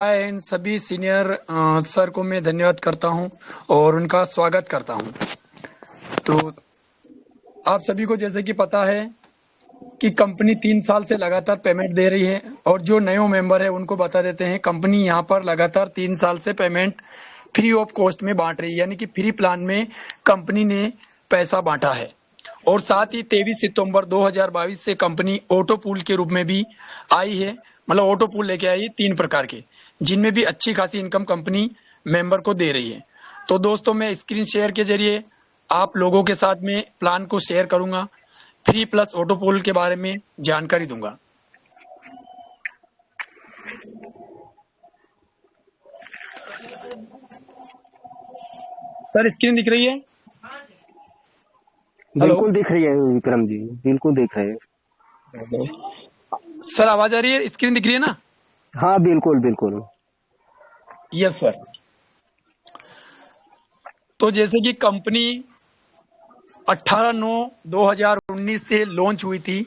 इन सभी senior sir को मैं धन्यवाद करता हूं और उनका स्वागत करता हूं। तो आप सभी को जैसे कि पता है कि कंपनी 3 साल से लगातार पेमेंट दे रही है और जो नए मेंबर है उनको बता देते हैं कंपनी यहां पर लगातार 3 साल से पेमेंट फ्री ऑफ कॉस्ट में बांट रही है, यानी कि फ्री प्लान में कंपनी ने पैसा बांटा है। और साथ ही 23 सितंबर 2022 से कंपनी ऑटो पूल के रूप में भी आई है, मतलब ऑटो पूल लेके आई है 3 प्रकार के, जिनमें भी अच्छी खासी इनकम कंपनी मेंबर को दे रही है। तो दोस्तों मैं स्क्रीन शेयर के जरिए आप लोगों के साथ में प्लान को शेयर करूंगा, फ्री प्लस ऑटो पूल के बारे में जानकारी दूंगा। सर स्क्रीन दिख रही है? हेलो बिल्कुल दिख रही है विक्रम जी, बिल्कुल दिख रहे हैं। सर, आवाज आ रही है? स्क्रीन दिख रही है ना? हाँ बिल्कुल बिल्कुल। Yes sir. तो जैसे कि कंपनी 18/9/2019 से लॉन्च हुई थी,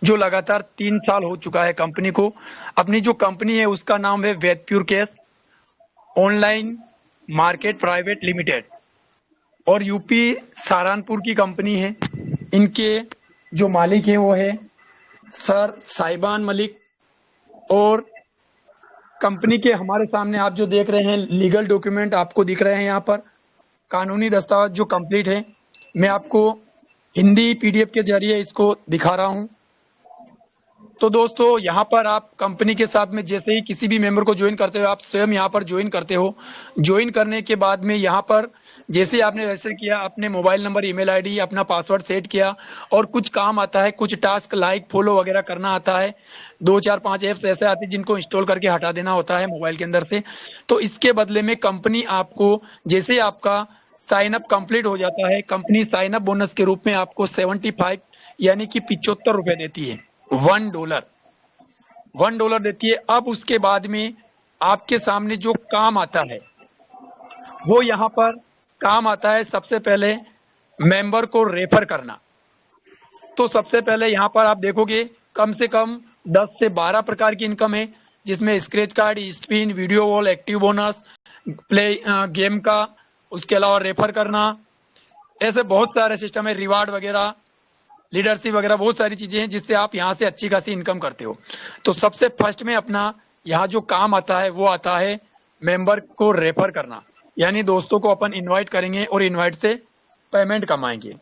जो लगातार 3 साल हो चुका है कंपनी को। अपनी जो कंपनी है उसका नाम है Ved pure cash online market private limited और यूपी सहारनपुर की कंपनी है। इनके जो मालिक है वो है सर साहिबान मलिक। और कंपनी के हमारे सामने आप जो देख रहे हैं लीगल डॉक्यूमेंट आपको दिख रहे हैं, यहाँ पर कानूनी दस्तावेज जो कंप्लीट है, मैं आपको हिंदी पीडीएफ के जरिए इसको दिखा रहा हूं। तो दोस्तों यहाँ पर आप कंपनी के साथ में जैसे ही किसी भी मेंबर को ज्वाइन करते हो, आप स्वयं यहाँ पर ज्वाइन करते हो। ज्वाइन करने के बाद में यहाँ पर जैसे ही आपने रजिस्टर किया, अपने मोबाइल नंबर ईमेल आईडी अपना पासवर्ड सेट किया और कुछ काम आता है, कुछ टास्क लाइक फॉलो वगैरह करना आता है। 2 4 5 ऐप्स ऐसे आते हैं जिनको इंस्टॉल करके हटा देना होता है मोबाइल के अंदर से। तो इसके बदले में कंपनी आपको जैसे ही आपका साइन अप कंप्लीट हो जाता है, कंपनी साइन अप बोनस के रूप में आपको 75 यानी कि 75 रुपए देती है। $1 $1 देती है। अब उसके बाद में आपके सामने जो काम आता है वो यहाँ पर काम आता है, सबसे पहले मेंबर को रेफर करना। तो सबसे पहले यहाँ पर आप देखोगे कम से कम 10 से 12 प्रकार की इनकम है, जिसमें scratch card, spin, video wall, active bonus, play game का, उसके अलावा रेफर करना, ऐसे बहुत सारे सिस्टम है, रिवार्ड वगैरह, लीडरशिप वगैरह, बहुत सारी चीजें हैं जिससे आप यहाँ से अच्छी खासी इनकम करते हो। तो सबसे फर्स्ट में अपना यहाँ जो काम आता है वो आता है मेंबर को रेफर करना, यानी दोस्तों को अपन इनवाइट करेंगे और इनवाइट से पेमेंट कमाएंगे।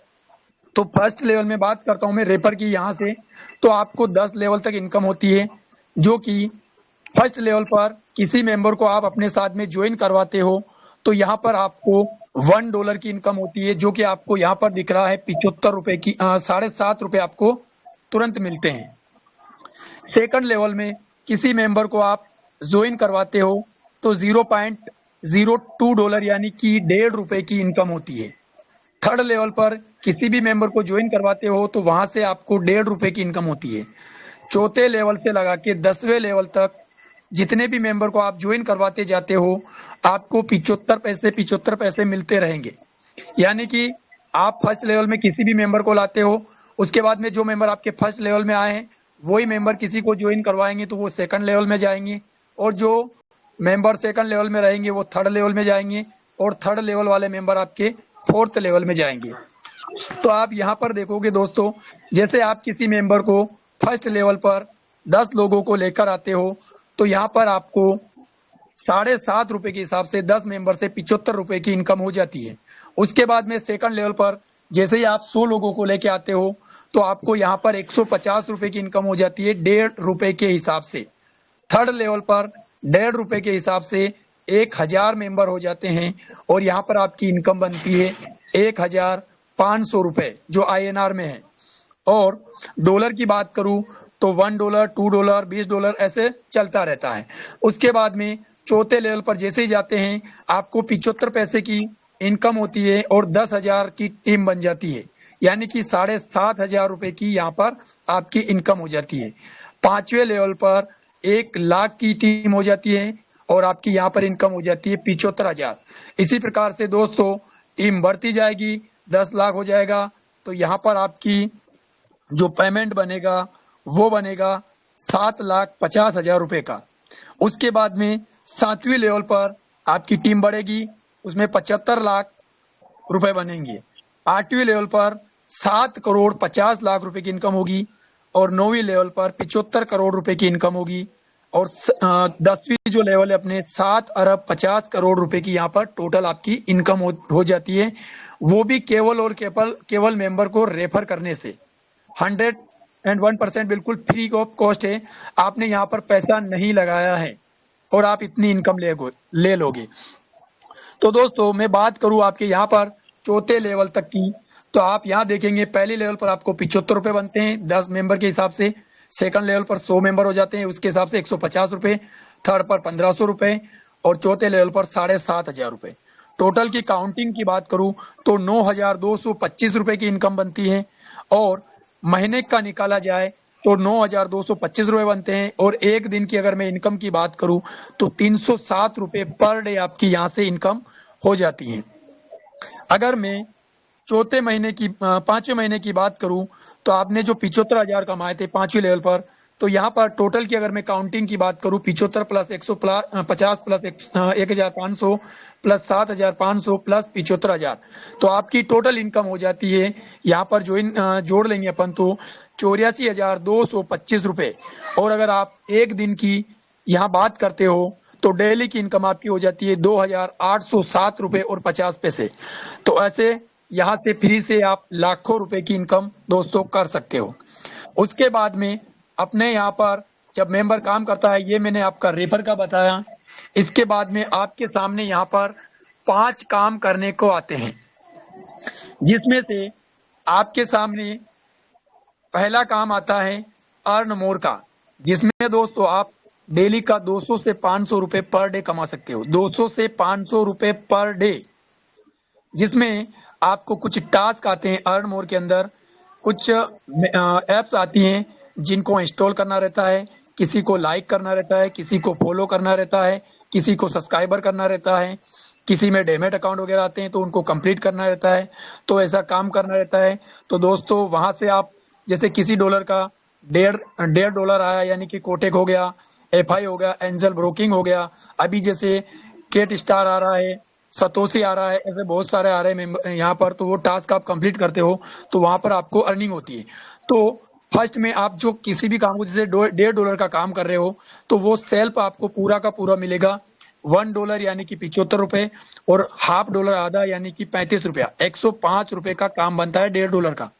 तो फर्स्ट लेवल में बात करता हूं मैं रेफर की, यहाँ से तो आपको 10 लेवल तक इनकम होती है, जो कि फर्स्ट लेवल पर किसी मेंबर को आप अपने साथ में ज्वाइन करवाते हो तो यहाँ पर आपको $1 की इनकम होती है, जो कि आपको यहाँ पर दिख रहा है 75 रुपए की, 7.5 रुपए आपको तुरंत मिलते हैं। सेकंड लेवल में किसी मेंबर को आप ज्वाइन करवाते हो तो $0.02 यानी कि ₹1.5 की इनकम होती है। थर्ड लेवल पर किसी भी मेंबर को ज्वाइन करवाते हो तो वहां से आपको ₹1.5 की इनकम होती है। चौथे लेवल से लगा के 10वें लेवल तक जितने भी मेंबर को आप ज्वाइन करवाते जाते हो आपको 75 पैसे मिलते रहेंगे। यानी कि आप फर्स्ट लेवल में किसी भी मेंबर को लाते हो, उसके बाद में जो मेंबर आपके फर्स्ट लेवल में आए हैं वही मेंबर किसी को ज्वाइन करवाएंगे तो वो सेकंड लेवल में जाएंगे, और जो मेंबर सेकंड लेवल में रहेंगे वो थर्ड लेवल में जाएंगे, और थर्ड लेवल वाले मेंबर आपके फोर्थ लेवल में जाएंगे। तो आप यहाँ पर देखोगे दोस्तों, जैसे आप किसी मेंबर को फर्स्ट लेवल पर 10 लोगों को लेकर आते हो तो यहाँ पर आपको 7.5 रुपए के हिसाब से 10 मेंबर से 75 रुपए की इनकम हो जाती है। उसके बाद में सेकंड लेवल पर जैसे ही आप 100 लोगों को लेके आते हो तो आपको यहाँ पर 150 रुपए की इनकम हो जाती है ₹1.5 के हिसाब से। थर्ड लेवल पर ₹1.5 के हिसाब से 1000 मेंबर हो जाते हैं और यहाँ पर आपकी इनकम बनती है 1500 रुपए, जो INR में है। और डॉलर की बात करूं तो $1 $2 $20 ऐसे चलता रहता है। उसके बाद में चौथे लेवल पर जैसे ही जाते हैं आपको 75 पैसे की इनकम होती है और 10,000 की टीम बन जाती है, यानी कि 7,500 रुपए की यहाँ पर आपकी इनकम हो जाती है। पांचवें लेवल पर 1 लाख की टीम हो जाती है और आपकी यहाँ पर इनकम हो जाती है 75,000। इसी प्रकार से दोस्तों टीम बढ़ती जाएगी, 10 लाख हो जाएगा तो यहाँ पर आपकी जो पेमेंट बनेगा वो बनेगा 7,50,000 रुपए का। उसके बाद में 7वीं लेवल पर आपकी टीम बढ़ेगी, उसमें 75 लाख रुपए बनेंगे। 8वीं लेवल पर 7 करोड़ 50 लाख रुपए की इनकम होगी और 9वीं लेवल पर 75 करोड़ रुपए की इनकम होगी और 10वीं जो लेवल है अपने 7 अरब 50 करोड़ रुपए की यहाँ पर टोटल आपकी इनकम हो जाती है, वो भी केवल और केवल मेंबर को रेफर करने से। 101% बिल्कुल फ्री ऑफ कॉस्ट है, आपने यहाँ पर पैसा नहीं लगाया है और आप इतनी इनकम ले लोगे। तो दोस्तों मैं बात करूं आपके यहाँ पर चौथे लेवल तक की, तो आप यहाँ देखेंगे पहले लेवल पर आपको 75 रुपए बनते हैं 10 मेंबर के हिसाब से, सेकंड लेवल पर 100 मेंबर हो जाते हैं उसके हिसाब से 150 रुपए, थर्ड पर 1500 रुपए और चौथे लेवल पर 7,500 रुपए। टोटल की काउंटिंग की बात करूं तो 9,225 रुपए की इनकम बनती है और महीने का निकाला जाए तो 9,225 रुपए बनते हैं और एक दिन की अगर मैं इनकम की बात करूं तो 307 रुपए पर डे आपकी यहाँ से इनकम हो जाती है। अगर मैं चौथे महीने की 5वें महीने की बात करूं तो आपने जो 75,000 कमाए थे 5वीं लेवल पर, तो यहाँ पर टोटल की अगर मैं काउंटिंग की बात करूं 75 प्लस 150 प्लस 1,500 प्लस 7,500 प्लस 75,000, तो आपकी टोटल इनकम हो जाती है यहाँ पर जोड़ लेंगे अपन तो 84,225 रुपए। और अगर आप एक दिन की यहाँ बात करते हो तो डेली की इनकम आपकी हो जाती है 2,807 रुपए और 50 पैसे। तो ऐसे यहाँ से फ्री से आप लाखों रुपए की इनकम दोस्तों कर सकते हो। उसके बाद में अपने यहाँ पर जब मेंबर काम करता है, ये मैंने आपका रेफर का बताया, इसके बाद में आपके सामने यहाँ पर 5 काम करने को आते हैं, जिसमें से आपके सामने पहला काम आता है अर्न मोर का, जिसमें दोस्तों आप डेली का 200 से 500 रुपए पर डे कमा सकते हो, 200 से 500 रुपए पर डे, जिसमें आपको कुछ टास्क आते हैं अर्न मोर के अंदर, कुछ एप्स आती हैं जिनको इंस्टॉल करना रहता है, किसी को लाइक करना रहता है, किसी को फॉलो करना रहता है, किसी को सब्सक्राइबर करना रहता है, किसी में डेमेट अकाउंट वगैरह आते हैं तो उनको कंप्लीट करना रहता है, तो ऐसा काम करना रहता है। तो दोस्तों वहां से आप जैसे किसी डॉलर का डेढ़ डॉलर आया, यानी कि कोटेक हो गया, एफआई हो गया, एंजल ब्रोकिंग हो गया, अभी जैसे केट स्टार आ रहा है, सतोशी आ रहा है, ऐसे बहुत सारे आ रहे हैं यहाँ पर, तो वो टास्क आप कंप्लीट करते हो तो वहां पर आपको अर्निंग होती है। तो फर्स्ट में आप जो किसी भी काम को जैसे $1.5 का काम कर रहे हो तो वो सेल्फ आपको पूरा का पूरा मिलेगा $1 यानी कि 75 रुपए और $1/2 आधा यानी कि 35 रुपया, 105 रुपए का काम बनता है $1.5 का,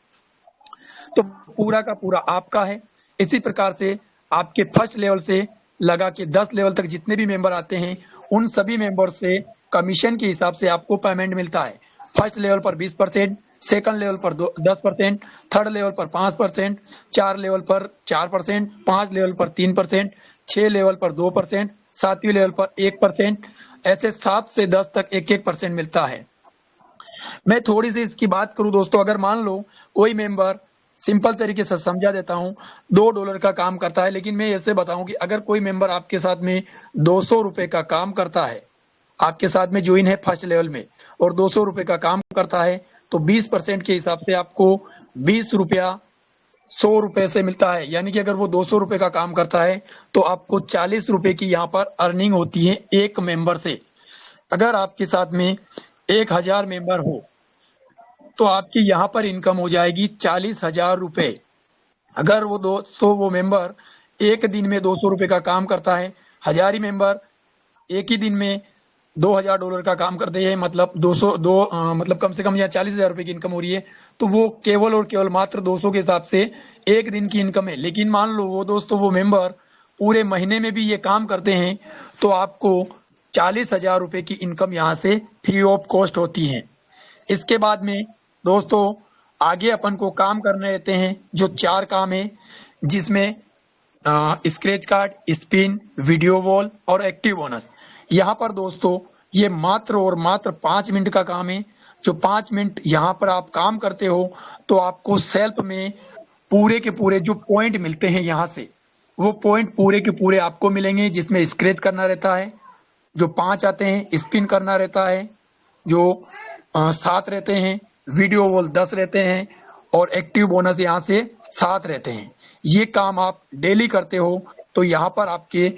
तो पूरा का पूरा आपका है। इसी प्रकार से आपके फर्स्ट लेवल से लगा के 10 लेवल तक जितने भी मेंबर आते हैं उन सभी मेंबर से कमीशन के हिसाब से आपको पेमेंट मिलता है। फर्स्ट लेवल पर 20%, सेकंड लेवल पर 10%, थर्ड लेवल पर 5%, 4 लेवल पर 4%, 5 लेवल पर 3%, 6 लेवल पर 2%, 7वीं लेवल पर 1%, ऐसे 7 से 10 तक 1-1% मिलता है। मैं थोड़ी सी इसकी बात करूं दोस्तों, अगर मान लो कोई मेंबर, सिंपल तरीके से समझा देता हूं, $2 का काम करता है, लेकिन मैं ऐसे बताऊं कि अगर कोई मेंबर आपके साथ में 200 रुपए का काम करता है, आपके साथ में ज्वाइन है फर्स्ट लेवल में और 200 रुपए का काम करता है, तो 20% के हिसाब से आपको 20 रुपया 100 रुपए से मिलता है, यानी कि अगर वो 200 रुपए का काम करता है तो आपको 40 रुपए की यहाँ पर अर्निंग होती है एक मेंबर से। अगर आपके साथ में 1,000 मेंबर हो तो आपकी यहाँ पर इनकम हो जाएगी 40,000 रुपए। अगर वो मेंबर एक दिन में 200 रुपए का काम करता है, 1,000 ही मेंबर एक ही दिन में $2,000 का काम करते हैं, मतलब मतलब कम से कम यहाँ 40,000 रुपए की इनकम हो रही है, तो वो केवल और केवल मात्र 200 के हिसाब से एक दिन की इनकम है। लेकिन मान लो वो मेंबर पूरे महीने में भी ये काम करते हैं तो आपको 40,000 रुपए की इनकम यहाँ से फ्री ऑफ कॉस्ट होती है। इसके बाद में दोस्तों आगे अपन को काम करने रहते हैं जो 4 काम है, जिसमें scratch card, spin, video wall और एक्टिव बोनस। यहाँ पर दोस्तों ये मात्र और मात्र 5 मिनट का काम है। जो 5 मिनट यहाँ पर आप काम करते हो तो आपको सेल्फ में पूरे के पूरे जो पॉइंट मिलते हैं यहाँ से, वो पॉइंट पूरे के पूरे आपको मिलेंगे, जिसमें स्क्रैच करना रहता है जो 5 आते हैं, स्पिन करना रहता है जो 7 रहते हैं, वीडियो वॉल 10 रहते हैं और एक्टिव बोनस यहाँ से 7 रहते हैं। ये काम आप डेली करते हो तो यहाँ पर आपके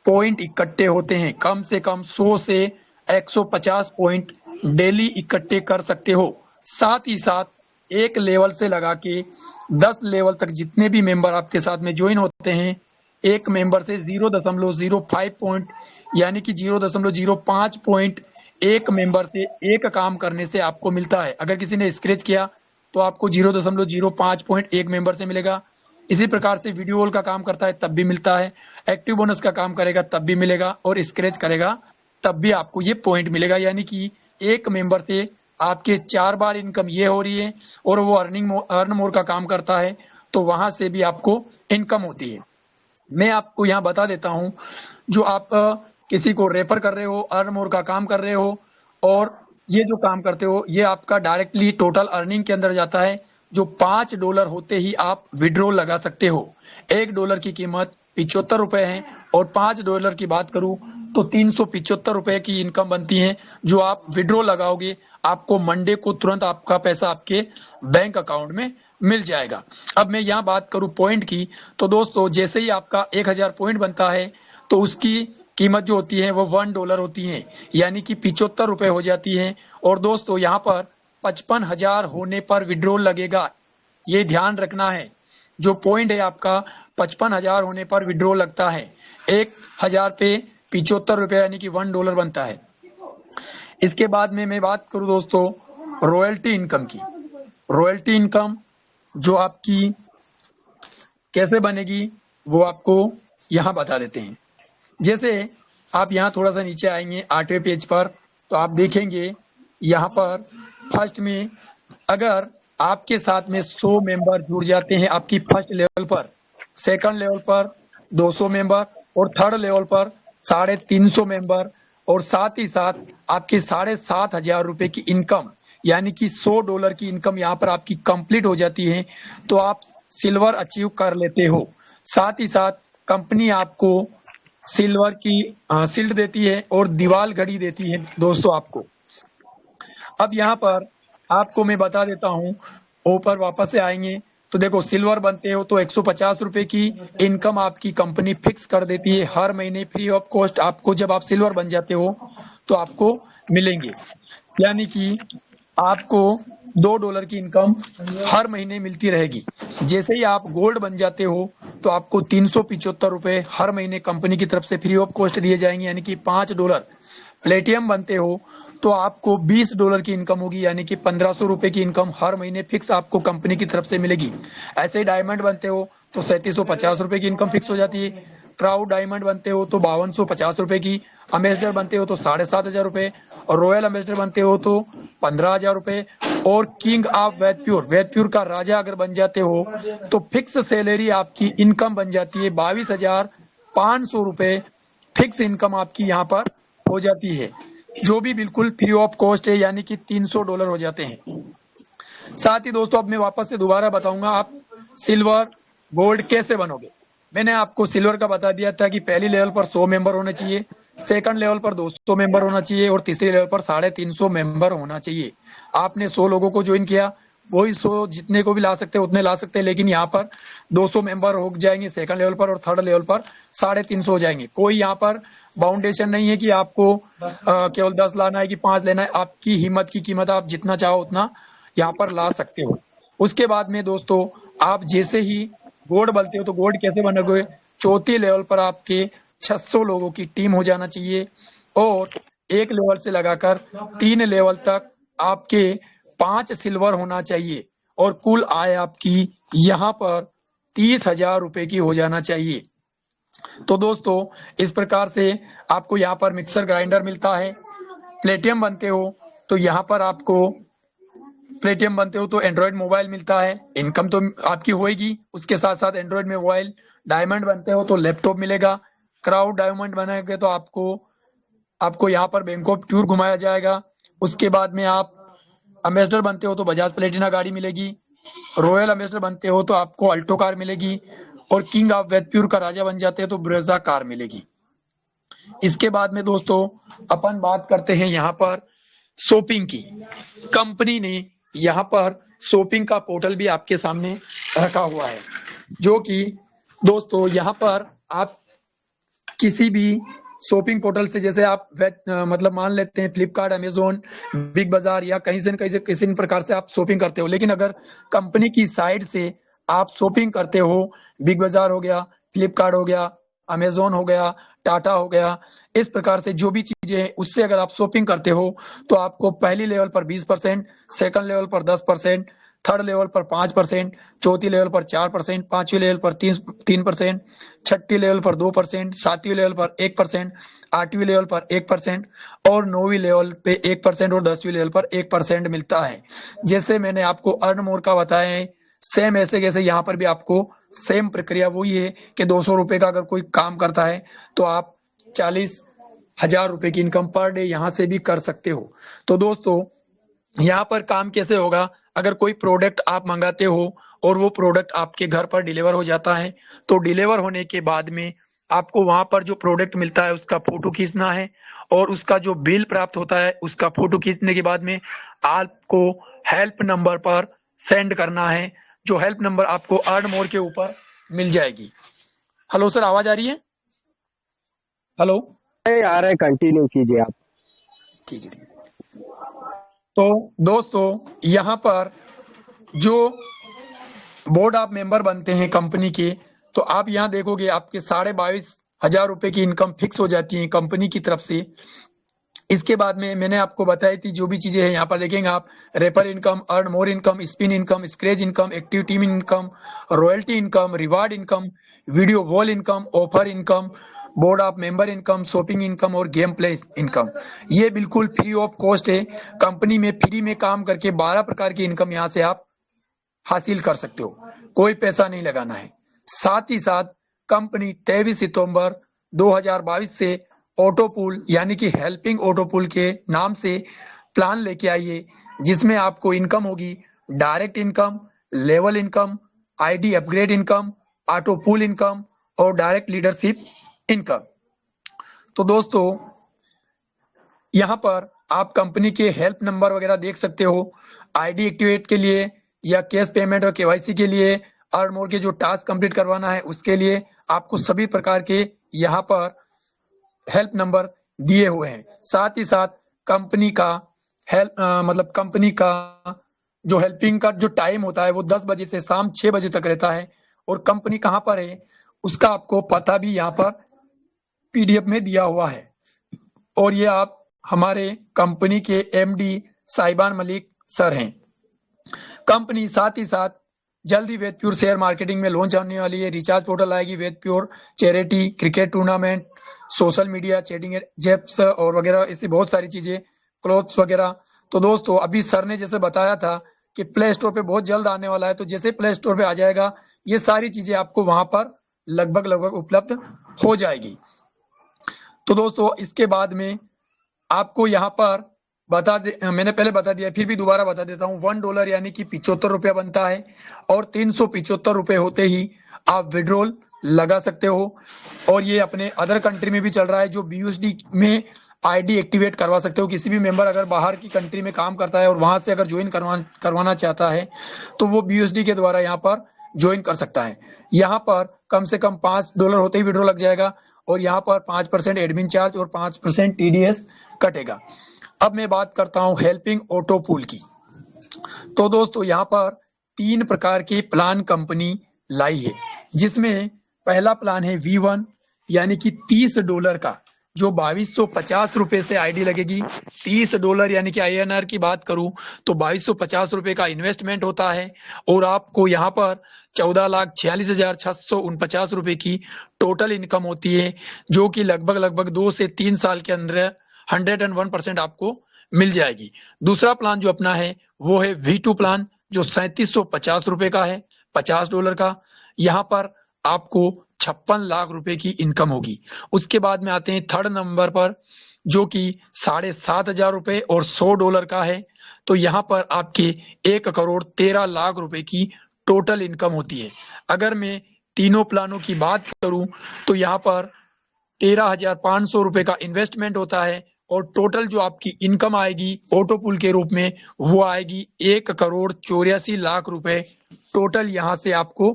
पॉइंट इकट्ठे होते हैं। कम से कम 100 से 150 पॉइंट डेली इकट्ठे कर सकते हो। साथ ही साथ एक लेवल से लगा के 10 लेवल तक जितने भी मेंबर आपके साथ में ज्वाइन होते हैं, एक मेंबर से 0.05 पॉइंट यानी कि 0.05 पॉइंट एक मेंबर से एक काम करने से आपको मिलता है। अगर किसी ने स्क्रैच किया तो आपको 0.05 पॉइंट एक मेंबर से मिलेगा। इसी प्रकार से वीडियो कॉल का काम करता है तब भी मिलता है, एक्टिव बोनस का काम करेगा तब भी मिलेगा, और स्क्रैच करेगा तब भी आपको ये पॉइंट मिलेगा। यानी कि एक मेंबर से आपके 4 बार इनकम ये हो रही है, और वो अर्न मोर का काम करता है तो वहां से भी आपको इनकम होती है। मैं आपको यहाँ बता देता हूँ, जो आप किसी को रेफर कर रहे हो, अर्न मोर का काम कर रहे हो, और ये जो काम करते हो ये आपका डायरेक्टली टोटल अर्निंग के अंदर जाता है। जो $5 होते ही आप विड्रॉ लगा सकते हो। $1 की कीमत 75 रुपए है, और $5 की बात करूं तो 375 रुपए की इनकम बनती है। जो आप विड्रॉ लगाओगे आपको मंडे को तुरंत आपका पैसा आपके बैंक अकाउंट में मिल जाएगा। अब मैं यहाँ बात करूं पॉइंट की, तो दोस्तों जैसे ही आपका 1000 पॉइंट बनता है तो उसकी कीमत जो होती है वो $1 होती है, यानी कि 75 रुपए हो जाती है। और दोस्तों यहाँ पर 55,000 होने पर विड्रॉल लगेगा, ये ध्यान रखना है। जो पॉइंट है आपका 55,000 होने पर विड्रॉल लगता है। 1000 पे 75 रुपए यानी कि $1 बनता है। इसके बाद में मैं बात करूं दोस्तों रॉयल्टी इनकम की। रॉयल्टी इनकम जो आपकी कैसे बनेगी वो आपको यहाँ बता देते हैं। जैसे आप यहाँ थोड़ा सा नीचे आएंगे 8वें पेज पर, तो आप देखेंगे यहाँ पर फर्स्ट में अगर आपके साथ में 100 मेंबर जुड़ जाते हैं आपकी फर्स्ट लेवल पर, सेकंड लेवल पर 200 मेंबर, और थर्ड लेवल पर 350 मेंबर, और साथ ही साथ आपके 7,500 रुपए की इनकम यानी कि $100 की इनकम यहाँ पर आपकी कंप्लीट हो जाती है, तो आप सिल्वर अचीव कर लेते हो। साथ ही साथ कंपनी आपको सिल्वर की शील्ड देती है और दीवाल घड़ी देती है दोस्तों आपको। अब यहाँ पर आपको मैं बता देता हूँ, ऊपर वापस से आएंगे तो देखो सिल्वर बनते हो तो 150 रुपए की इनकम आपकी कंपनी फिक्स कर देती है हर महीने फ्री ऑफ कॉस्ट। आपको जब आप सिल्वर बन जाते हो तो आपको मिलेंगे, यानी कि आपको $2 की इनकम हर महीने मिलती रहेगी। जैसे ही आप गोल्ड बन जाते हो तो आपको 375 रुपए हर महीने कंपनी की तरफ से फ्री ऑफ कॉस्ट दिए जाएंगे, यानी कि $5। प्लेटियम बनते हो तो आपको $20 की इनकम होगी, यानी कि 1500 रुपए की इनकम हर महीने फिक्स आपको कंपनी की तरफ से मिलेगी। ऐसे ही डायमंड बनते हो तो 3750 रुपए की इनकम फिक्स हो जाती है। क्राउड डायमंड बनते हो तो 5250 रुपए की, अम्बेसडर बनते हो तो 7,500 रुपए, और रॉयल अम्बेसडर बनते हो तो 15,000 रुपए, और किंग ऑफ वेदप्योर का राजा अगर बन जाते हो तो फिक्स सैलरी आपकी इनकम बन जाती है 22,500 रुपए। फिक्स इनकम आपकी यहाँ पर हो जाती है, जो भी बिल्कुल फ्री ऑफ कॉस्ट है, यानी कि $300 हो जाते हैं। साथ ही दोस्तों अब मैं वापस से दोबारा बताऊंगा आप सिल्वर गोल्ड कैसे बनोगे। मैंने आपको सिल्वर का बता दिया था कि पहली लेवल पर 100 मेंबर होने चाहिए, सेकंड लेवल पर 200 मेंबर होना चाहिए, और तीसरी लेवल पर 350 मेंबर होना चाहिए। आपने 100 लोगों को ज्वाइन किया, वही 100 जितने को भी ला सकते हैं उतने ला सकते हैं, लेकिन यहाँ पर 200 मेंबर हो जाएंगे सेकंड लेवल पर, और थर्ड लेवल पर 350 हो जाएंगे। कोई यहाँ पर बाउंडेशन नहीं है कि आपको केवल 10 लाना है कि 5 लेना है। आपकी हिम्मत की कीमत, आप जितना चाहो उतना यहाँ पर ला सकते हो। उसके बाद में दोस्तों आप जैसे ही गोल्ड बनते हो तो गोल्ड कैसे बनोगे, चौथी लेवल पर आपके 600 लोगों की टीम हो जाना चाहिए, और एक लेवल से लगाकर 3 लेवल तक आपके 5 सिल्वर होना चाहिए, और कुल आय आपकी यहाँ पर 30,000 रुपए की हो जाना चाहिए। तो दोस्तों इस प्रकार से आपको यहाँ पर मिक्सर ग्राइंडर मिलता है। प्लेटियम बनते हो तो यहाँ पर आपको प्लेटियम बनते हो तो एंड्रॉयड मोबाइल मिलता है, इनकम तो आपकी होएगी, उसके साथ साथ एंड्रॉयड मोबाइल। डायमंड बनते हो तो लैपटॉप मिलेगा। क्राउड डायमंड बनेंगे तो आपको यहाँ पर बैंक ऑफ टूर घुमाया जाएगा। उसके बाद में आप अम्बेसडर बनते हो तो बजाज प्लेटिना गाड़ी मिलेगी। रॉयल अम्बेसडर बनते हो तो आपको अल्टो कार मिलेगी, और किंग ऑफ वेदप्योर का राजा बन जाते हो तो ब्रेजा कार मिलेगी। इसके बाद में दोस्तों अपन बात करते हैं यहाँ पर शॉपिंग की। कंपनी ने यहाँ पर शॉपिंग का पोर्टल भी आपके सामने रखा हुआ है, जो कि दोस्तों यहाँ पर आप किसी भी शॉपिंग पोर्टल से, जैसे आप मतलब मान लेते हैं फ्लिपकार्ट, अमेजोन, बिग बाजार या कहीं से न कहीं से किसी न प्रकार से आप शॉपिंग करते हो, लेकिन अगर कंपनी की साइट से आप शॉपिंग करते हो, बिग बाजार हो गया, फ्लिपकार्ट हो गया, अमेजोन हो गया, टाटा हो गया, इस प्रकार से जो भी चीजें हैं उससे अगर आप शॉपिंग करते हो तो आपको पहली लेवल पर 20%, सेकंड लेवल पर 10%, थर्ड लेवल पर 5%, चौथी लेवल पर 4%, पांचवी लेवल पर 3%, छठी लेवल पर 2%, सातवीं लेवल पर 1%, आठवीं लेवल पर 1% और नौवीं लेवल पे 1% और 10वीं लेवल पर 1% मिलता है। जैसे मैंने आपको अर्न मोर का बताया है, सेम ऐसे कैसे यहाँ पर भी आपको सेम प्रक्रिया वही है कि 200 रुपए का अगर कोई काम करता है तो आप 40,000 रुपए की इनकम पर डे यहाँ से भी कर सकते हो। तो दोस्तों यहाँ पर काम कैसे होगा, अगर कोई प्रोडक्ट आप मंगाते हो और वो प्रोडक्ट आपके घर पर डिलीवर हो जाता है, तो डिलीवर होने के बाद में आपको वहां पर जो प्रोडक्ट मिलता है उसका फोटो खींचना है और उसका जो बिल प्राप्त होता है उसका फोटो खींचने के बाद में आपको हेल्प नंबर पर सेंड करना है, जो हेल्प नंबर आपको अर्न मोर के ऊपर मिल जाएगी। हेलो सर, आवाज आ रही है? हेलो। आ रहा है, कंटिन्यू कीजिए आप। ठीक है। तो दोस्तों यहाँ पर जो बोर्ड आप मेंबर बनते हैं कंपनी के, तो आप यहाँ देखोगे आपके 22,500 रुपए की इनकम फिक्स हो जाती है कंपनी की तरफ से। इसके बाद में मैंने आपको बताई थी जो भी चीजें हैं यहाँ पर देखेंगे आप, refer income, earn more income, spin income, scratch income, active team income, royalty income, reward income, video wall income, offer income, board of member income, shopping income और गेम प्ले इनकम। ये बिल्कुल फ्री ऑफ कॉस्ट है। Company में free में काम करके 12 प्रकार की इनकम यहाँ से आप हासिल कर सकते हो, कोई पैसा नहीं लगाना है। साथ ही साथ कंपनी 23 सितंबर 2022 से ऑटोपूल यानी कि हेल्पिंग ऑटोपूल के नाम से प्लान लेके आई है, जिसमें आपको इनकम होगी direct income, level income, ID upgrade income, autopool income और डायरेक्ट लीडरशिप इनकम। तो दोस्तों यहाँ पर आप कंपनी के हेल्प नंबर वगैरह देख सकते हो, आईडी एक्टिवेट के लिए या कैश पेमेंट और केवाईसी के लिए, अर्न मोर के जो टास्क कंप्लीट करवाना है उसके लिए आपको सभी प्रकार के यहाँ पर हेल्प नंबर दिए हुए हैं। साथ ही साथ कंपनी का मतलब कंपनी का जो हेल्पिंग का जो टाइम होता है वो 10 बजे से शाम 6 बजे तक रहता है और कंपनी कहाँ पर है उसका आपको पता भी यहाँ पर पीडीएफ में दिया हुआ है। और ये आप हमारे कंपनी के एमडी साहिबान मलिक सर हैं। कंपनी साथ ही साथ जल्दी वेदप्योर शेयर मार्केटिंग में लॉन्च होने वाली है। रिचार्ज पोर्टल आएगी, Vedpure charity, cricket tournament, social media, chatting जेप्स और वगैरह, ऐसी बहुत सारी चीजें, क्लोथ्स वगैरह। तो दोस्तों अभी सर ने जैसे बताया था कि प्ले स्टोर पे बहुत जल्द आने वाला है, तो जैसे प्ले स्टोर पे आ जाएगा ये सारी चीजें आपको वहां पर लगभग उपलब्ध हो जाएगी। तो दोस्तों इसके बाद में आपको यहाँ पर मैंने पहले बता दिया, फिर भी दोबारा बता देता हूँ। $1 यानी कि 75 रुपया बनता है और 375 रुपए होते ही आप विड्रॉल लगा सकते हो। और ये अपने अदर कंट्री में भी चल रहा है, जो BUSD में आईडी एक्टिवेट करवा सकते हो। किसी भी मेंबर अगर बाहर की कंट्री में काम करता है और वहां से अगर ज्वाइन करवाना चाहता है तो वो BUSD के द्वारा यहाँ पर ज्वाइन कर सकता है। यहाँ पर कम से कम $5 होते ही विड्रॉल लग जाएगा और यहाँ पर 5% एडमिन चार्ज और 5% TDS कटेगा। अब मैं बात करता हूँ हेल्पिंग ऑटोपूल की। तो दोस्तों यहाँ पर 3 प्रकार के प्लान कंपनी लाई है, जिसमें पहला प्लान है V1 यानी कि $30 का, जो 2250 रुपए से आईडी लगेगी। $30 यानी कि INR की बात करूं तो 2250 रुपए का इन्वेस्टमेंट होता है और आपको यहाँ पर 14,46,649 रुपए की टोटल इनकम होती है, जो कि लगभग 2 से 3 साल के अंदर 101% आपको मिल जाएगी। दूसरा प्लान जो अपना है वो है V2 प्लान, जो 3750 रुपए का है, $50 का। यहाँ पर आपको 56 लाख रुपए की इनकम होगी। उसके बाद में आते हैं थर्ड नंबर पर, जो कि 7,500 रुपए और $100 का है। तो यहाँ पर आपके 1,13,00,000 रुपए की टोटल इनकम होती है। अगर मैं तीनों प्लानों की बात करूं तो यहाँ पर 13,500 रुपए का इन्वेस्टमेंट होता है और टोटल जो आपकी इनकम आएगी ऑटोपूल के रूप में वो आएगी 1,84,00,000 रुपए टोटल यहाँ से आपको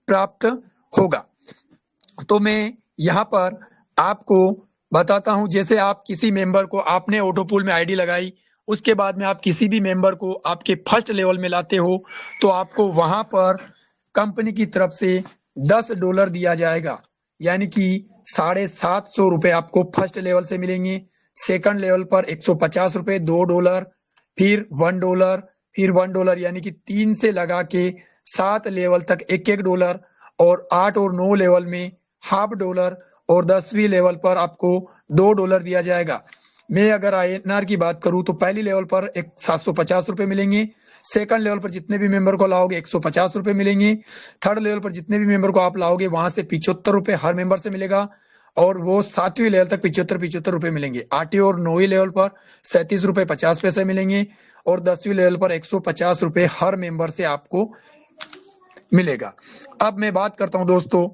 प्राप्त होगा। तो मैं यहाँ पर आपको बताता हूं, जैसे आप किसी मेंबर को आपने ऑटो पूल में आईडी लगाई, उसके बाद में आप किसी भी मेंबर को आपके फर्स्ट लेवल में लाते हो तो आपको वहां पर कंपनी की तरफ से $10 दिया जाएगा, यानी कि ₹750 आपको फर्स्ट लेवल से मिलेंगे। सेकंड लेवल पर ₹150, $2, फिर $1, फिर $1, यानी कि 3 से लगा के 7 लेवल तक $1 और 8 और 9 लेवल में $0.5 और 10वीं लेवल पर आपको $2 दिया जाएगा। मैं अगर INR की बात करूं तो पहली लेवल पर एक ₹750 मिलेंगे, सेकंड लेवल पर जितने भी मेंबर को लाओगे ₹150 मिलेंगे, थर्ड लेवल पर जितने भी मेंबर को आप लाओगे वहां से ₹75 हर मेंबर से मिलेगा, और वो 7वीं लेवल तक 75 रुपए मिलेंगे। 8वीं और 9वीं लेवल पर ₹37.50 मिलेंगे, और 10वीं लेवल पर ₹150 हर मेंबर से आपको मिलेगा। अब मैं बात करता हूं दोस्तों,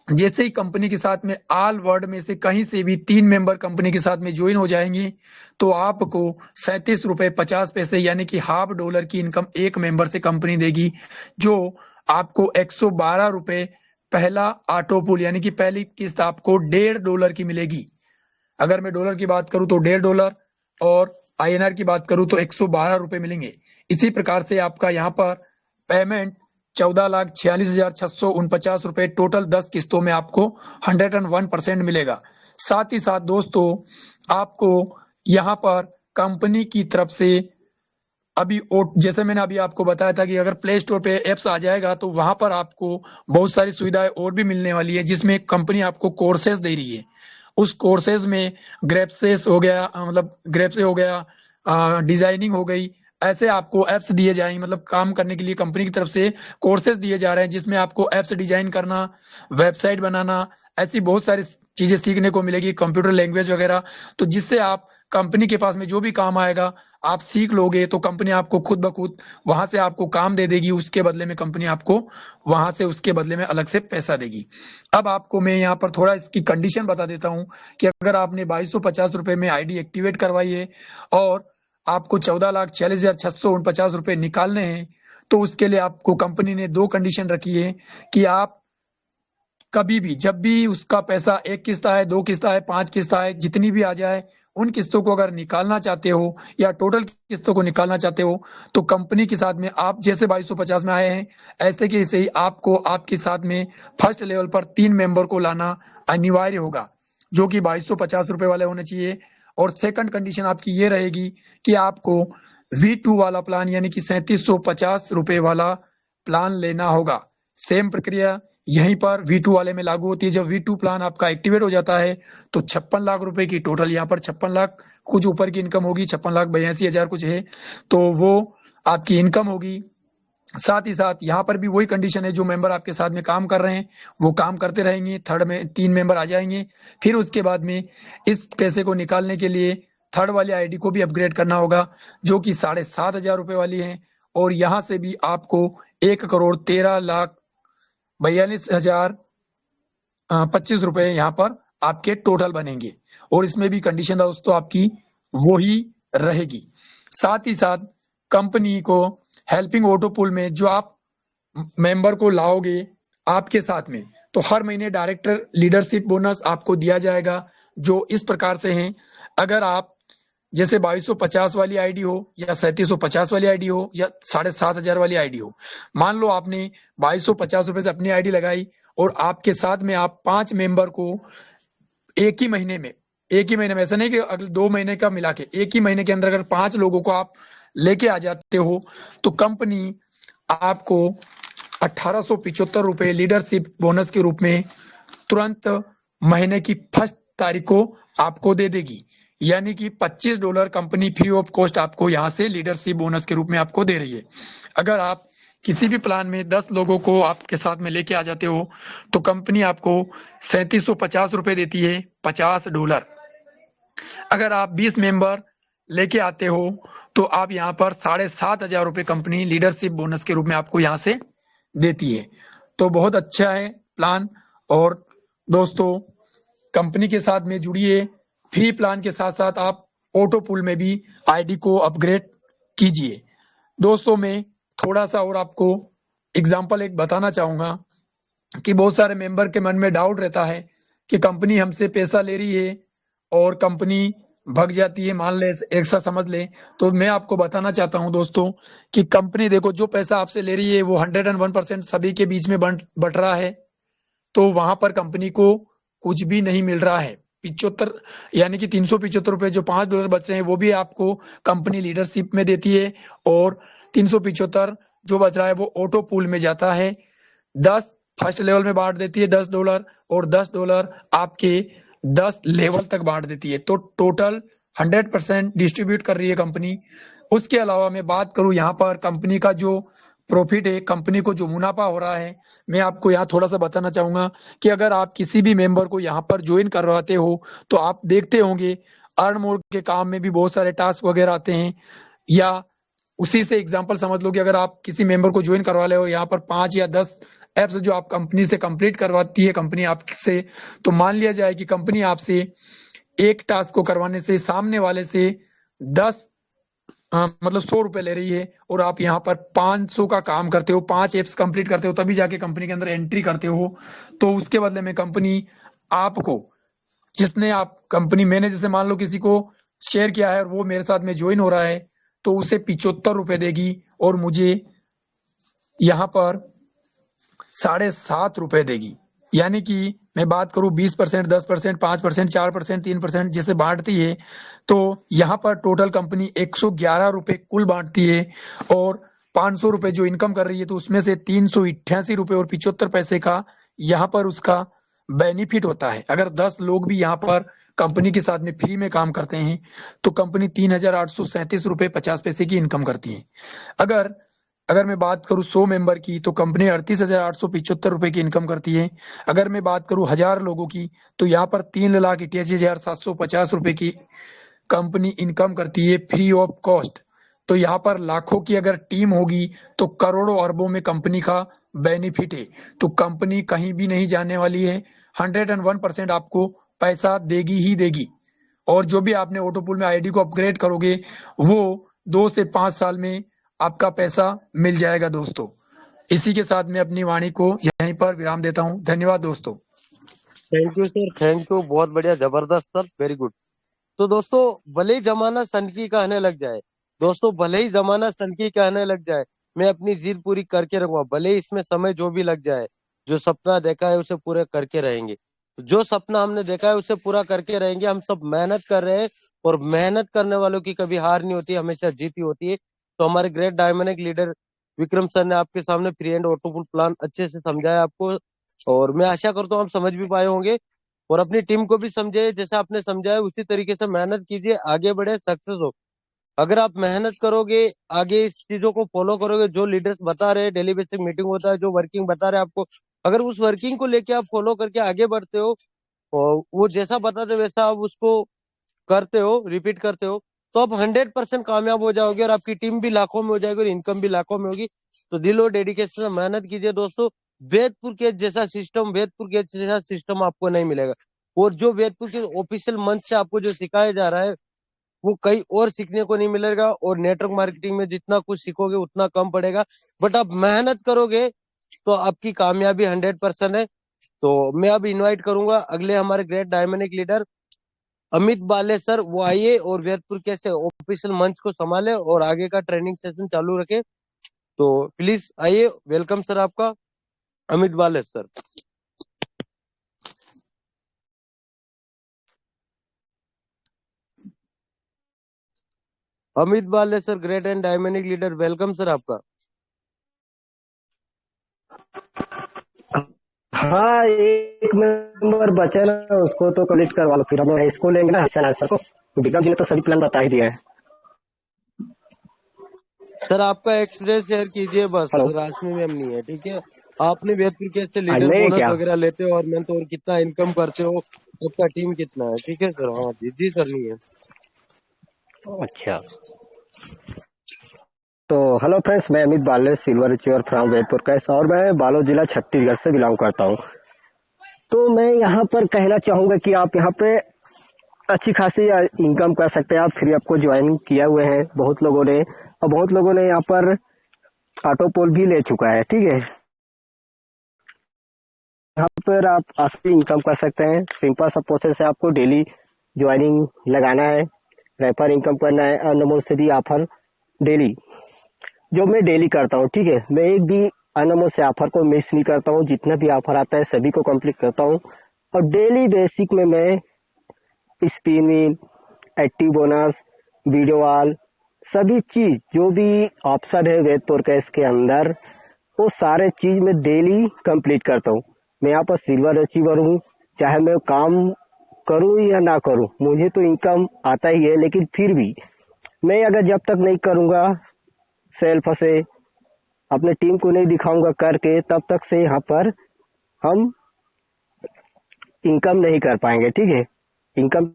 जैसे ही कंपनी के साथ में ऑल वर्ल्ड में से कहीं से भी 3 मेंबर कंपनी के साथ में ज्वाइन हो जाएंगे तो आपको ₹37.50 यानी कि $0.5 की इनकम एक मेंबर से कंपनी देगी, जो आपको ₹112 पहला ऑटो पूल यानी कि पहली किस्त आपको $1.5 की मिलेगी। अगर मैं डॉलर की बात करूं तो $1.5 और INR की बात करूं तो ₹112 मिलेंगे। इसी प्रकार से आपका यहाँ पर पेमेंट ₹14,46,649 टोटल 10 किस्तों में आपको 101% मिलेगा। साथ ही साथ दोस्तों आपको यहाँ पर कंपनी की तरफ से अभी जैसे मैंने अभी आपको बताया था कि अगर प्ले स्टोर पे एप्स आ जाएगा तो वहां पर आपको बहुत सारी सुविधाएं और भी मिलने वाली है, जिसमें कंपनी आपको कोर्सेज दे रही है। उस कोर्सेज में ग्रेप्सेस हो गया, मतलब ग्रेप्से हो गया, डिजाइनिंग हो गई, ऐसे आपको एप्स दिए जाएंगे, मतलब काम करने के लिए कंपनी की तरफ से कोर्सेज दिए जा रहे हैं, जिसमें आपको एप्स डिजाइन करना, वेबसाइट बनाना, ऐसी बहुत सारी चीजें सीखने को मिलेगी, कंप्यूटर लैंग्वेज वगैरह। तो जिससे आप कंपनी के पास में जो भी काम आएगा आप सीख लोगे तो कंपनी आपको खुद ब खुद वहां से आपको काम दे देगी, उसके बदले में कंपनी आपको वहां से उसके बदले में अलग से पैसा देगी। अब आपको मैं यहाँ पर थोड़ा इसकी कंडीशन बता देता हूँ कि अगर आपने ₹2250 में आईडी एक्टिवेट करवाई है और आपको ₹14,46,649 निकालने हैं, तो उसके लिए आपको कंपनी ने 2 कंडीशन रखी है कि आप कभी भी जब भी उसका पैसा 1 किस्त आए, 2 किस्त आए, 5 किस्त आए, जितनी भी आ जाए, उन किस्तों को अगर निकालना चाहते हो या टोटल किस्तों को निकालना चाहते हो तो कंपनी के साथ में आप जैसे 2250 में आए हैं ऐसे के ऐसे ही आपको आपके साथ में फर्स्ट लेवल पर 3 मेंबर को लाना अनिवार्य होगा, जो कि ₹2250 वाले होने चाहिए। और सेकंड कंडीशन आपकी ये रहेगी कि आपको V2 वाला प्लान यानी कि ₹3750 वाला प्लान लेना होगा। सेम प्रक्रिया यहीं पर V2 वाले में लागू होती है। जब V2 प्लान आपका एक्टिवेट हो जाता है तो 56 लाख रुपए की टोटल, यहाँ पर 56 लाख कुछ ऊपर की इनकम होगी, 56,82,000 कुछ है, तो वो आपकी इनकम होगी। साथ ही साथ यहाँ पर भी वही कंडीशन है, जो मेंबर आपके साथ में काम कर रहे हैं वो काम करते रहेंगे, थर्ड में 3 मेंबर आ जाएंगे। फिर उसके बाद में इस पैसे को निकालने के लिए थर्ड वाली आईडी को भी अपग्रेड करना होगा, जो कि ₹7,500 वाली है, और यहाँ से भी आपको 1,13,42,25 यहाँ पर आपके टोटल बनेंगे, और इसमें भी कंडीशन दोस्तों आपकी वो ही रहेगी। साथ ही साथ कंपनी को हेल्पिंग ऑटो पूल में जो आप मेंबर को लाओगे आपके साथ में, तो हर महीने डायरेक्टर लीडरशिप बोनस आपको दिया जाएगा, जो इस प्रकार से हैं। अगर आप जैसे 2250 वाली आईडी हो या 3750 वाली आईडी हो या 7,500 वाली आईडी हो, मान लो आपने ₹2250 से अपनी आईडी लगाई और आपके साथ में आप 5 मेंबर को एक ही महीने में ऐसा नहीं कि अगले 2 महीने का मिला के, एक ही महीने के अंदर अगर 5 लोगों को आप लेके आ जाते हो तो कंपनी आपको ₹1,875 लीडरशिप बोनस के रूप में तुरंत महीने की फर्स्ट तारीख को आपको दे देगी, यानी कि $25 कंपनी फ्री ऑफ कॉस्ट आपको यहाँ से लीडरशिप बोनस के रूप में आपको दे रही है। अगर आप किसी भी प्लान में 10 लोगों को आपके साथ में लेके आ जाते हो तो कंपनी आपको ₹3750 देती है, $50। अगर आप 20 मेंबर लेके आते हो तो आप यहाँ पर ₹7,500 कंपनी लीडरशिप बोनस के रूप में आपको यहाँ से देती है। तो बहुत अच्छा है प्लान। और दोस्तों कंपनी के साथ में जुड़िए, फ्री प्लान के साथ साथ आप ऑटो पूल में भी आईडी को अपग्रेड कीजिए। दोस्तों मैं थोड़ा सा और आपको एग्जांपल एक बताना चाहूंगा कि बहुत सारे मेंबर के मन में डाउट रहता है कि कंपनी हमसे पैसा ले रही है और कंपनी भग जाती है, मान ले ऐसा समझ ले, तो मैं आपको बताना चाहता हूं दोस्तों कि कंपनी देखो जो पैसा आपसे ले रही है वो 101% सभी के बीच में बट रहा है, तो वहां पर कंपनी को कुछ भी नहीं मिल रहा है। 75 यानी कि 375 रुपए जो $5 बच रहे हैं वो भी आपको कंपनी लीडरशिप में देती है, और 375 जो बच रहा है वो ऑटो पूल में जाता है। 10 फर्स्ट लेवल में बांट देती है $10, और $10 आपके 10 लेवल तक बांट देती है, तो टोटल 100% डिस्ट्रीब्यूट कर रही है कंपनी। उसके अलावा मैं बात करूं यहाँ पर कंपनी का जो प्रॉफिट है, कंपनी को जो मुनाफा हो रहा है, मैं आपको यहाँ थोड़ा सा बताना चाहूंगा कि अगर आप किसी भी मेंबर को यहाँ पर ज्वाइन करवाते हो तो आप देखते होंगे अर्न मोड के काम में भी बहुत सारे टास्क वगैरह आते हैं, या उसी से एग्जांपल समझ लो कि अगर आप किसी मेंबर को ज्वाइन करवा ले हो यहाँ पर 5 या 10 एप्स जो आप कंपनी से कंप्लीट करवाती है कंपनी आपसे, तो मान लिया जाए कि कंपनी आपसे एक टास्क को करवाने से सामने वाले से 10 मतलब ₹100 ले रही है, और आप यहाँ पर 500 का काम करते हो, 5 एप्स कंप्लीट करते हो, तभी जाके कंपनी के अंदर एंट्री करते हो, तो उसके बदले में कंपनी आपको, जिसने आप कंपनी मैंने जैसे मान लो किसी को शेयर किया है और वो मेरे साथ में ज्वाइन हो रहा है, तो उसे ₹75 देगी, और मुझे यहाँ पर ₹7.5 देगी। यानी कि मैं बात करूं 20%, 10%, 5%, 4%, 3% जैसे बांटती है, तो यहाँ पर टोटल कंपनी ₹111 कुल बांटती है, और ₹500 जो इनकम कर रही है, तो उसमें से ₹388.75 का यहाँ पर उसका बेनिफिट होता है। अगर 10 लोग भी यहाँ पर कंपनी के साथ में फ्री में काम करते हैं तो कंपनी ₹3,837.50 की इनकम करती है। अगर अगर मैं बात करूं 100 मेंबर की तो कंपनी ₹38,875 की इनकम करती है। अगर मैं बात करूं 1000 लोगों की तो यहाँ पर ₹3,88,750 की कंपनी इनकम करती है फ्री ऑफ कॉस्ट। तो यहाँ पर लाखों की अगर टीम होगी तो करोड़ों अरबों में कंपनी का बेनिफिट है। तो कंपनी कहीं भी नहीं जाने वाली है, 101% आपको पैसा देगी ही देगी। और जो भी आपने ऑटोपूल में आईडी को अपग्रेड करोगे वो 2 से 5 साल में आपका पैसा मिल जाएगा दोस्तों। इसी के साथ मैं अपनी वाणी को यहीं पर विराम देता हूँ। धन्यवाद दोस्तों। Thank you sir, thank you, बहुत बढ़िया, जबरदस्त सर, वेरी गुड। तो दोस्तों, भले ही जमाना सन की कहने लग जाए, दोस्तों भले ही जमाना सन की कहने लग जाए, मैं अपनी जिद पूरी करके रहूंगा, भले ही इसमें समय जो भी लग जाए। जो सपना देखा है उसे पूरा करके रहेंगे। जो सपना हमने देखा है उसे पूरा करके रहेंगे। हम सब मेहनत कर रहे हैं, और मेहनत करने वालों की कभी हार नहीं होती, हमेशा जीत ही होती है। तो हमारे great diamond leader Vikram sir ने आपके सामने फ्री एंड ऑटोफुल प्लान अच्छे से समझाया आपको, और मैं आशा करता हूँ आप समझ भी पाए होंगे, और अपनी टीम को भी समझे जैसे आपने समझाया उसी तरीके से मेहनत कीजिए, आगे बढ़े, सक्सेस हो। अगर आप मेहनत करोगे, आगे इस चीजों को फॉलो करोगे, जो लीडर्स बता रहे हैं, डेली बेसिक मीटिंग होता है, जो वर्किंग बता रहे हैं आपको, अगर उस वर्किंग को लेके आप फॉलो करके आगे बढ़ते हो, और वो जैसा बताते वैसा आप उसको करते हो, रिपीट करते हो, तो आप 100% कामयाब हो जाओगे, और आपकी टीम भी लाखों में हो जाएगी, और इनकम भी लाखों में होगी। तो दिल और डेडिकेशन से मेहनत कीजिए दोस्तों। वेदपुर के जैसा सिस्टम, वेदपुर के जैसा सिस्टम आपको नहीं मिलेगा। और जो वेदपुर के ऑफिशियल मंच से आपको जो सिखाया जा रहा है वो कहीं और सीखने को नहीं मिलेगा। और नेटवर्क मार्केटिंग में जितना कुछ सीखोगे उतना कम पड़ेगा, बट आप मेहनत करोगे तो आपकी कामयाबी 100% है। तो मैं अब इनवाइट करूंगा अगले हमारे ग्रेट डायमंड लीडर अमित बाले सर, वो आइए और वेदपुर के से ऑफिशियल मंच को संभाले और आगे का ट्रेनिंग सेशन चालू रखे। तो प्लीज आइए, वेलकम सर आपका, अमित बाले सर। अमित बाले sir, great and diamond leader, welcome sir आपका। हाँ, एक मेंबर बचा ना, उसको तो कलेक्ट करवा लो, फिर हम इसको लेंगे ना हसन सर को। विक्रम जी ने तो सभी प्लान बता ही दिया है। सर आपका एक्सपीरियंस शेयर कीजिए बस, हेलो, राशमी मैम नहीं है, ठीक है। आपने वेदपुर केस से आज लीडर नहीं है बोनस क्या? वगैरह लेते हो और मंथ, और कितना इनकम करते हो, आपका टीम कितना है, ठीक है सर। हाँ जी जी सर, नहीं है। अच्छा, तो हेलो फ्रेंड्स, मैं अमित बाले, सिल्वर अचीवर फ्रॉम वेदपुर कैस, और मैं बालो जिला छत्तीसगढ़ से बिलोंग करता हूँ। तो मैं यहाँ पर कहना चाहूंगा कि आप यहाँ पे अच्छी खासी इनकम कर सकते हैं। आप फ्री आपको ज्वाइन किया हुए हैं बहुत लोगों ने, और बहुत लोगों ने यहाँ पर ऑटो पोल भी ले चुका है, ठीक है। यहाँ पर आप असली इनकम कर सकते हैं। सिंपल सा प्रोसेस है, आपको डेली ज्वाइनिंग लगाना है, रेफर इनकम करना है, अनमोल से भी ऑफर डेली, जो मैं डेली करता हूँ। ठीक है, मैं एक भी अनमोल से ऑफर को मिस नहीं करता हूँ। जितना भी ऑफर आता है सभी को कंप्लीट करता हूँ। और डेली बेसिक में मैं spin win, active bonus, video wall, सभी चीज जो भी ऑप्शन है वेद पोडकास्ट के अंदर, वो सारे चीज मैं डेली कंप्लीट करता हूँ। मैं यहाँ पर सिल्वर अचीवर हूँ, चाहे मैं काम करूँ या ना करूँ, मुझे तो इनकम आता ही है। लेकिन फिर भी मैं अगर जब तक नहीं करूँगा सेल्फ से, अपने टीम को नहीं दिखाऊंगा करके, तब तक से यहाँ पर हम इनकम नहीं कर पाएंगे। ठीक है, इनकम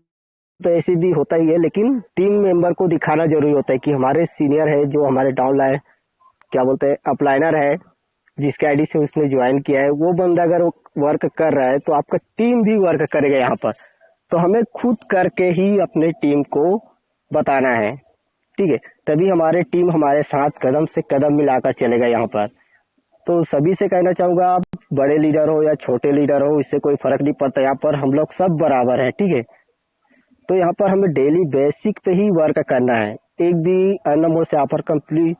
तो ऐसे भी होता ही है, लेकिन टीम मेंबर को दिखाना जरूरी होता है कि हमारे सीनियर है, जो हमारे डाउनलाइन क्या बोलते हैं अपलाइनर है, जिसके आईडी से उसने ज्वाइन किया है, वो बंदा अगर वर्क कर रहा है तो आपका टीम भी वर्क करेगा यहाँ पर। तो हमें खुद करके ही अपने टीम को बताना है। ठीक है, तभी हमारे टीम हमारे साथ कदम से कदम मिलाकर चलेगा यहाँ पर। तो सभी से कहना चाहूंगा, आप बड़े लीडर हो या छोटे लीडर हो, इससे कोई फर्क नहीं पड़ता। यहाँ पर हम लोग सब बराबर है। ठीक है, तो यहाँ पर हमें डेली बेसिक पे ही वर्क करना है। एक भी अनमोल से ऑफर कंप्लीट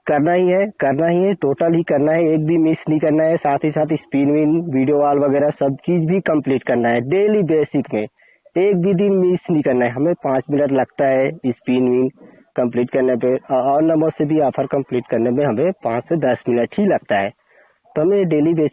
करना ही है, टोटल ही करना है, एक भी मिस नहीं करना है। साथ ही साथ स्पिन विन, वीडियो वॉल वगैरह सब चीज भी कंप्लीट करना है डेली बेसिक में। एक भी दिन मिस नहीं करना है। हमें 5 मिनट लगता है स्पिन विन कंप्लीट करने पे, और नंबर से भी ऑफर कंप्लीट करने में हमें 5 से 10 मिनट ही लगता है। तो हमें डेली बेसिस